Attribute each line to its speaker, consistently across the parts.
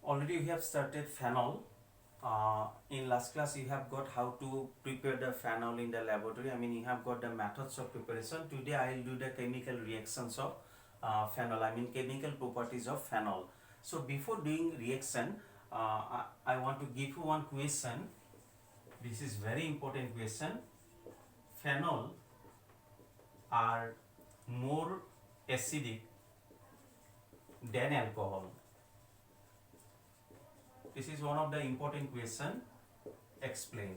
Speaker 1: Already we have started phenol. In last class you have got how to prepare the phenol in the laboratory. I mean you have got the methods of preparation. Today I will do the chemical reactions of phenol. I mean chemical properties of phenol. So before doing reaction, I want to give you one question. This is very important question. Phenol are more acidic than alcohol. This is one of the important question. Explain.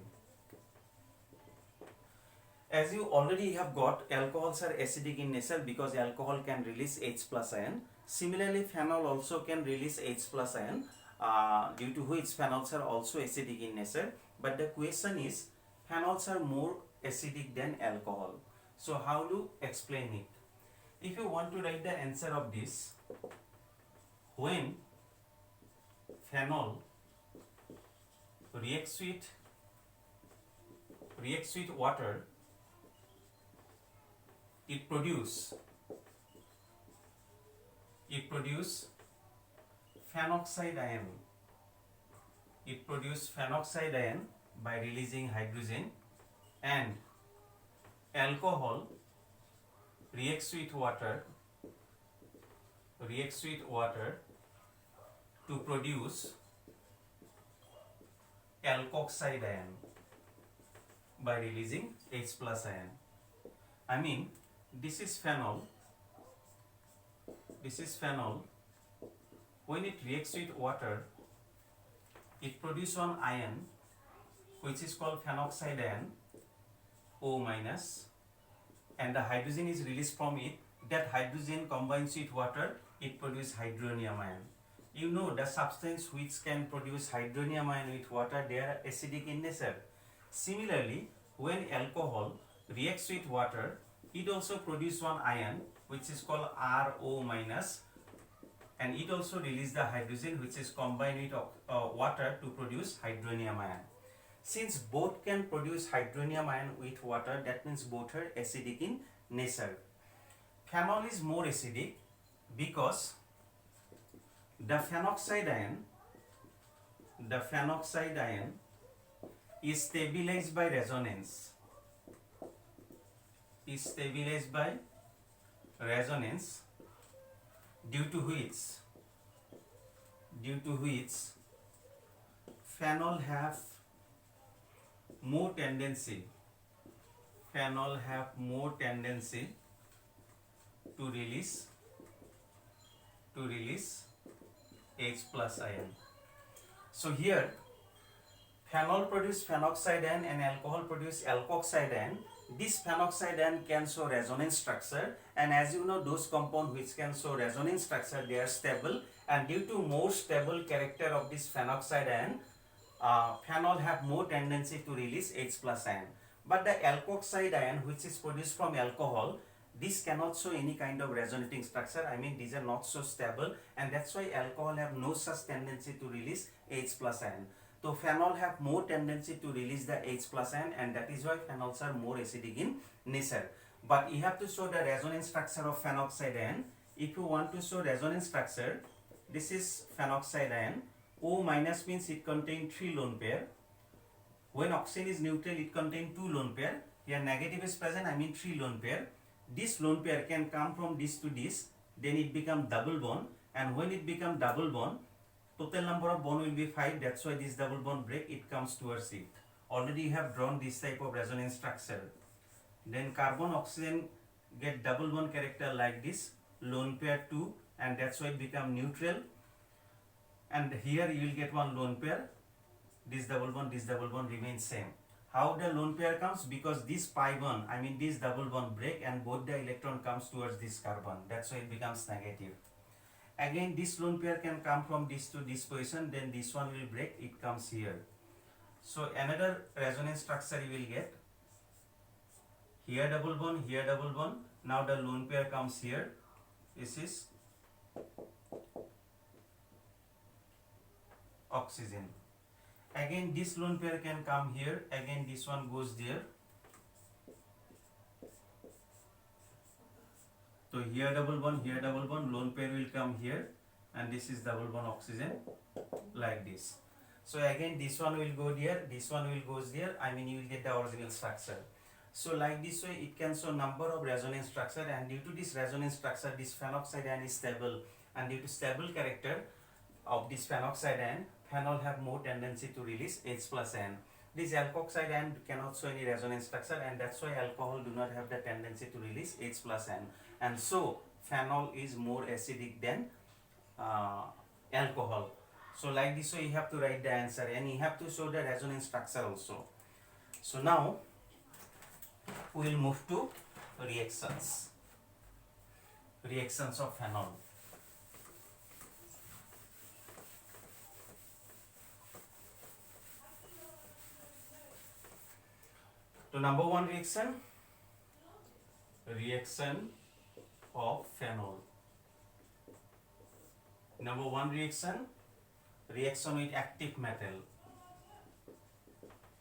Speaker 1: As you already have got, alcohols are acidic in nature because alcohol can release H plus ion. Similarly, phenol also can release H plus ion, due to which phenols are also acidic in nature. But the question is, phenols are more acidic than alcohol. So how to explain it? If you want to write the answer of this, when phenol reacts with water, it produce phenoxide ion. It produce phenoxide ion by releasing hydrogen, and alcohol reacts with water to produce alkoxide ion by releasing H plus ion. I mean this is phenol. When it reacts with water, it produces one ion which is called phenoxide ion, O minus, and the hydrogen is released from it. That hydrogen combines with water, it produces hydronium ion. You know the substance which can produce hydronium ion with water, they are acidic in nature. Similarly, when alcohol reacts with water, it also produces one ion which is called RO minus, and it also releases the hydrogen which is combined with water to produce hydronium ion. Since both can produce hydronium ion with water, that means both are acidic in nature. Phenol is more acidic because the phenoxide ion is stabilized by resonance. Due to which phenol have more tendency to release H plus ion. So here phenol produce phenoxide ion and alcohol produce alkoxide ion. This phenoxide ion can show resonance structure, and as you know, those compounds which can show resonance structure, they are stable, and due to more stable character of this phenoxide ion, phenol have more tendency to release H plus ion. But the alkoxide ion which is produced from alcohol, this cannot show any kind of resonating structure. I mean these are not so stable, and that's why alcohol have no such tendency to release H plus ion. So phenol have more tendency to release the H plus ion, and that is why phenols are more acidic in nature. But you have to show the resonance structure of phenoxide ion. If you want to show resonance structure, this is phenoxide ion. O minus means it contains 3 lone pair. When oxygen is neutral, it contains 2 lone pair. Here negative is present, I mean 3 lone pair. This lone pair can come from this to this, then it becomes double bond, and when it becomes double bond, total number of bond will be 5. That's why this double bond break, it comes towards it. Already you have drawn this type of resonance structure. Then carbon oxygen get double bond character like this, lone pair 2, and that's why it become neutral. And here you will get one lone pair. This double bond remains same. How the lone pair comes? Because this pi bond, I mean this double bond break, and both the electron comes towards this carbon. That's why it becomes negative. Again this lone pair can come from this to this position, then this one will break, it comes here. So another resonance structure you will get. Here double bond, here double bond. Now the lone pair comes here. This is oxygen. Again this lone pair can come here, again this one goes there. So here double bond, lone pair will come here, and this is double bond oxygen. like this. So again this one will go there, this one will goes there, I mean you will get the original structure. So like this way it can show number of resonance structure, and due to this resonance structure this phenoxide ion is stable, and due to stable character of this phenoxide ion, phenol have more tendency to release H plus N. This alkoxide ion cannot show any resonance structure, and that's why alcohol do not have the tendency to release H plus N, and so phenol is more acidic than alcohol. So like this way you have to write the answer, and you have to show the resonance structure also. So now we will move to reactions of phenol. So number one reaction of phenol. Number one reaction with active metal.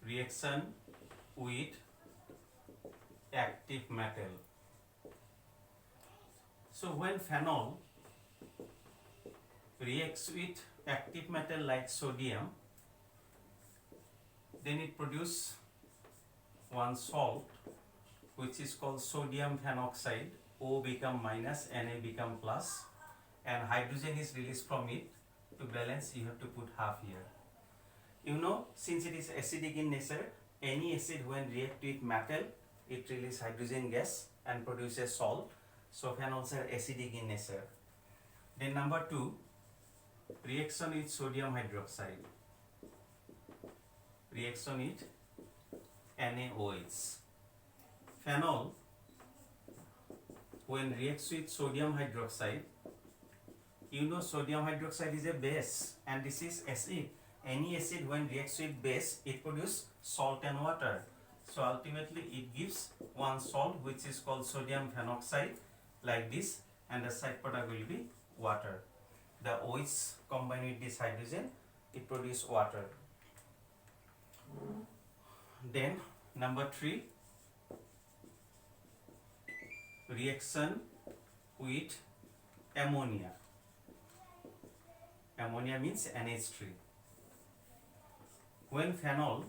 Speaker 1: Reaction with active metal. So when phenol reacts with active metal like sodium, then it produces one salt which is called sodium phenoxide. O become minus, Na become plus, and hydrogen is released from it. To balance you have to put half here. You know, since it is acidic in nature, any acid when react with metal, it releases hydrogen gas and produces salt. So phenols are acidic in nature. Then number two, reaction with sodium hydroxide. Reaction with NaOH. Phenol when reacts with sodium hydroxide, you know sodium hydroxide is a base and this is acid. Any acid when reacts with base, it produces salt and water. So ultimately it gives one salt which is called sodium phenoxide like this, and the side product will be water. The OH combined with this hydrogen, it produces water. Then number three, reaction with ammonia. Ammonia means NH3. When phenol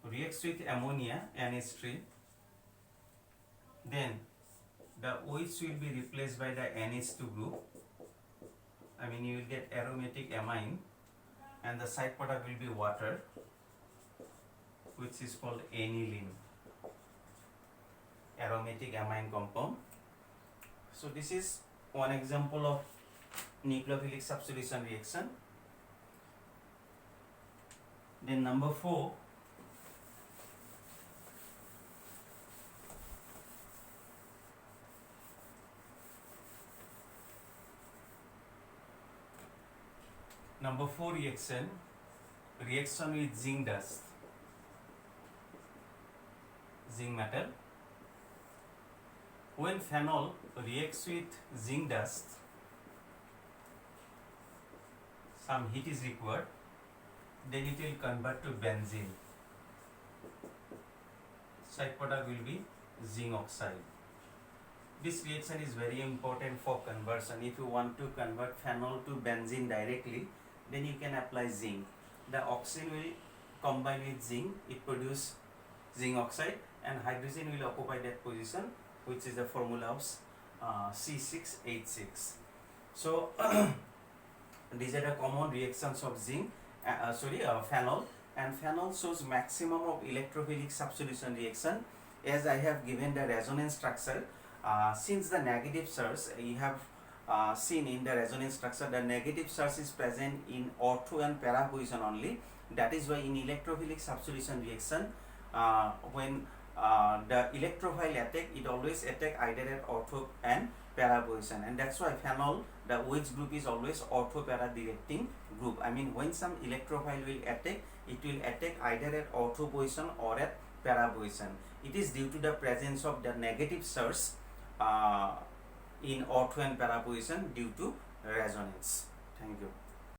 Speaker 1: reacts with ammonia, NH3, then the OH will be replaced by the NH2 group. I mean you will get aromatic amine, and the side product will be water, which is called aniline, aromatic amine compound. So this is one example of nucleophilic substitution reaction. Then number four, reaction with zinc dust, zinc metal. When phenol reacts with zinc dust, some heat is required, then it will convert to benzene. Side product will be zinc oxide. This reaction is very important for conversion. If you want to convert phenol to benzene directly, then you can apply zinc. The oxygen will combine with zinc, it produces zinc oxide, and hydrogen will occupy that position, which is the formula of C6H6. So these are the common reactions of phenol, and phenol shows maximum of electrophilic substitution reaction. As I have given the resonance structure, since the negative charge you have seen in the resonance structure, the negative charge is present in ortho and para position only. That is why in electrophilic substitution reaction, when the electrophile attack, it always attack either at ortho and para position, and that's why phenol, the OH group is always ortho para directing group. I mean when some electrophile will attack, it will attack either at ortho position or at para position. It is due to the presence of the negative charge in ortho and para position due to resonance. Thank you.